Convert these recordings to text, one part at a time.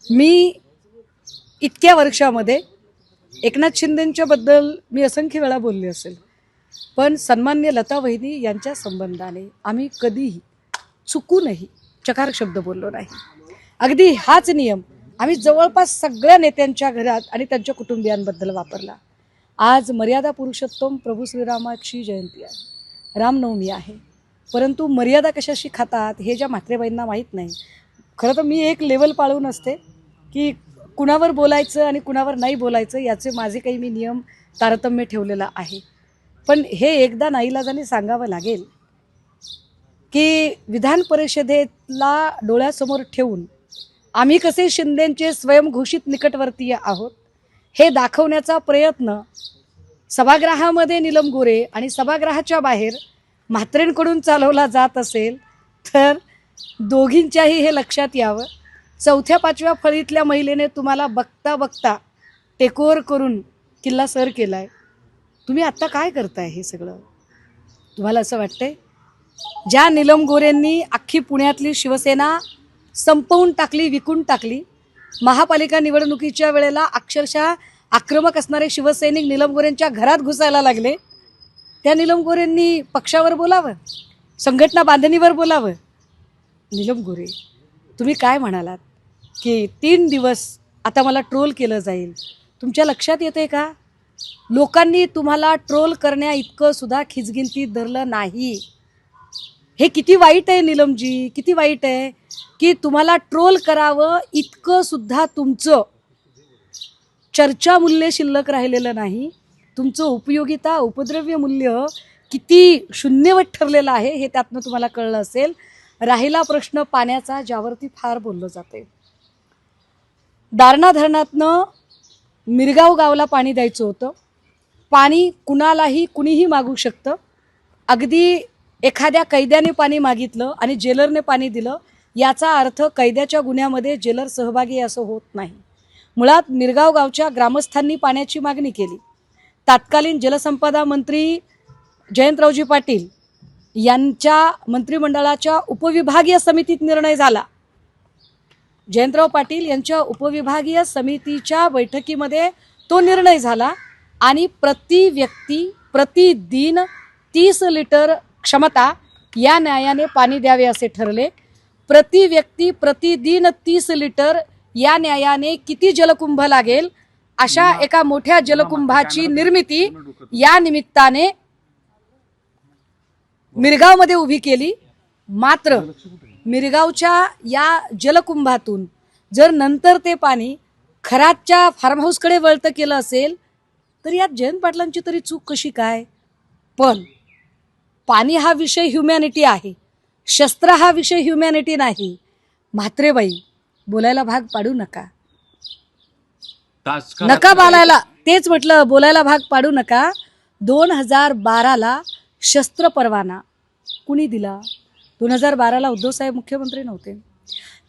मी इतक्या वर्षामध्ये एकनाथ शिंदेंच्या बद्दल मी असंख्य वेळा बोलले असेल, पण सन्मान्य लता वहिनी यांच्या संबंधाने आम्ही कधीही चुकूनही चकार शब्द बोललो नाही. अगदी हाच नियम आम्ही जवळपास सगळ्या नेत्यांच्या घरात आणि त्यांच्या कुटुंबियांबद्दल वापरला. आज मर्यादा पुरुषोत्तम प्रभू श्रीरामाची जयंती आहे, रामनवमी आहे, परंतु मर्यादा कशाशी खातात हे ज्या म्हात्रेबाईंना माहीत नाही. खरं तर मी एक लेवल पाळून असते की कुणावर बोलायचं आणि कुणावर नाही बोलायचं याचे माझे काही मी नियम तारतम्य ठेवलेला आहे. पण हे एकदा नाईलाजाने सांगावं लागेल की विधान परिषदेला डोळ्यासमोर ठेवून आम्ही कसे शिंदेंचे स्वयंघोषित निकटवर्तीय आहोत हे दाखवण्याचा प्रयत्न सभागृहामध्ये नीलम गोरे आणि सभागृहाच्या बाहेर म्हात्रेंकडून चालवला जात असेल तर दोघींच्याही हे लक्षात यावं. चौथ्या पाचव्या फळीतल्या महिलेने तुम्हाला बघता बघता टेकओव्हर करून किल्ला सर केला आहे. तुम्ही आत्ता काय करताय हे सगळं? तुम्हाला असं वाटतंय ज्या नीलम गोरेंनी अख्खी पुण्यातली शिवसेना संपवून टाकली, विकून टाकली, महापालिका निवडणुकीच्या वेळेला अक्षरशः आक्रमक असणारे शिवसैनिक नीलम गोरेंच्या घरात घुसायला लागले, त्या नीलम गोरेंनी पक्षावर बोलावं, संघटना बांधणीवर बोलावं. नीलम गोरे तुम्ही काय म्हणालात की 3 दिवस आता मला ट्रोल केलं जाईल, तुमच्या लक्षात येते का लोकांनी तुम्हाला ट्रोल करण्या इतकं सुद्धा खिचगिंतीत धरलं नाही. हे किती वाईट आहे नीलमजी, किती वाईट आहे की तुम्हाला ट्रोल करावं इतकं सुद्धा तुमचं चर्चा मूल्य शिल्लक राहिलेलं नाही. तुमचं उपयोगिता उपद्रव्य मूल्य किती शून्यवत ठरलेलं आहे हे त्यातनं तुम्हाला कळलं असेल. राहिला प्रश्न पाण्याचा, ज्यावरती फार बोललं जाते. दारणा धरणातनं मिरगाव गावला पाणी द्यायचं होतं. पाणी कुणालाही कुणीही मागू शकतं. अगदी एखाद्या कैद्याने पाणी मागितलं आणि जेलरने पाणी दिलं याचा अर्थ कैद्याच्या गुन्ह्यामध्ये जेलर सहभागी असं होत नाही. मुळात मिरगाव गावच्या ग्रामस्थांनी पाण्याची मागणी केली. तत्कालीन जलसंपदा मंत्री जयंतरावजी पाटील यांच्या मंत्रिमंडळाच्या उपविभागीय समितीत निर्णय झाला. जयंतराव पाटील यांच्या उपविभागीय समितीच्या बैठकीमध्ये तो निर्णय झाला आणि प्रति व्यक्ती प्रतिदिन 30 लिटर क्षमता या न्यायाने पाणी द्यावे असे ठरले. प्रति व्यक्ती प्रतिदिन 30 लिटर या न्यायाने किती जलकुंभ लागेल अशा एका मोठ्या जलकुंभाची निर्मिती या निमित्ताने मिरगावमध्ये उभी केली. मात्र मिरगावच्या या जलकुंभातून जर नंतर ते पाणी खरातच्या फार्म हाऊसकडे वळतं केलं असेल तर यात जयंत पाटलांची तरी चूक कशी काय? पण पाणी हा विषय ह्युमॅनिटी आहे, शस्त्र हा विषय ह्युमॅनिटी नाही. म्हात्रेबाई बोलायला भाग पाडू नका, नका बोलायला, तेच म्हटलं बोलायला भाग पाडू नका. 2012ला शस्त्र परवाना कुणी दिला? 2012ला उद्धव साहेब मुख्यमंत्री नव्हते.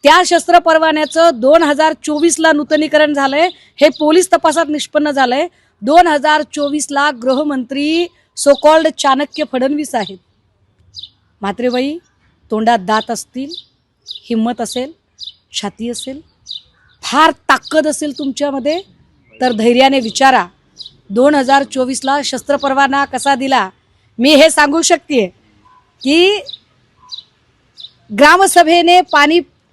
त्या शस्त्र परवान्याचं 2024ला नूतनीकरण झालंय, हे पोलीस तपासात निष्पन्न झालंय. 2024ला गृहमंत्री सो कॉल्ड चाणक्य फडणवीस आहेत. म्हात्रेबाई तोंडात दात असतील, हिम्मत असेल, छाती असेल, फार ताकद असेल तुमच्यामध्ये तर धैर्याने विचारा 2024ला शस्त्र परवाना कसा दिला. मी हे सांगू शकते की ग्रामसभेने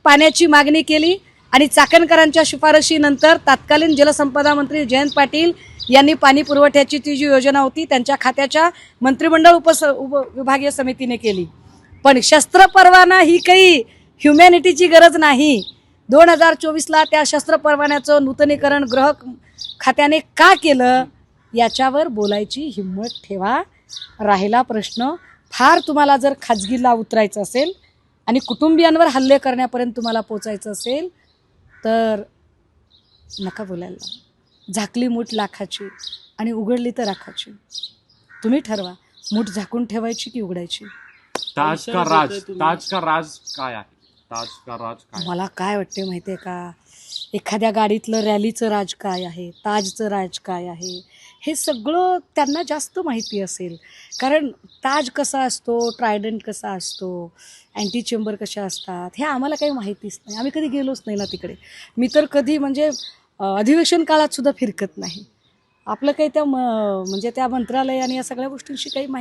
पाण्याची मागणी केली आणि चाकणकरांच्या शिफारशीनंतर तत्कालीन जलसंपदा मंत्री जयंत पाटील यांनी पाणी पुरवठ्याची ती जी योजना होती त्यांच्या खात्याच्या मंत्रिमंडळ उपविभागीय समितीने केली. पण शस्त्र परवाना ही काही ह्युमॅनिटीची गरज नाही. 2024ला त्या शस्त्र परवान्याचं नूतनीकरण गृह खात्याने का केलं याच्यावर बोलायची हिम्मत ठेवा. राहिला प्रश्न, फार तुम्हाला जर खाजगीला उतरायचं असेल आणि कुटुंबियांवर हल्ले करण्यापर्यंत तुम्हाला पोचायचं असेल तर नका बोलायला. झाकली मूठ लाखाची आणि उघडली तर राखाची. तुम्ही ठरवा मूठ झाकून ठेवायची की उघडायची. ताज का राज काय आहे? ताज का राज काय? मला काय वाटते माहितीये का, एखाद्या गाडीतलं रॅलीचं राज काय आहे, ताजचं राज काय आहे, हे सगळं त्यांना जास्त माहिती असेल. कारण ताज कसा असतो, ट्रायडंट कसा असतो, अँटी चेंबर कशा असतात, हे आम्हाला काही माहितीच नाही. आम्ही कधी गेलोच नाही ना तिकडे. मी तर कधी म्हणजे अधिवेशन काळात सुद्धा फिरकत नाही. आपलं काही त्या म्हणजे त्या मंत्रालय आणि या सगळ्या गोष्टींशी काही माहिती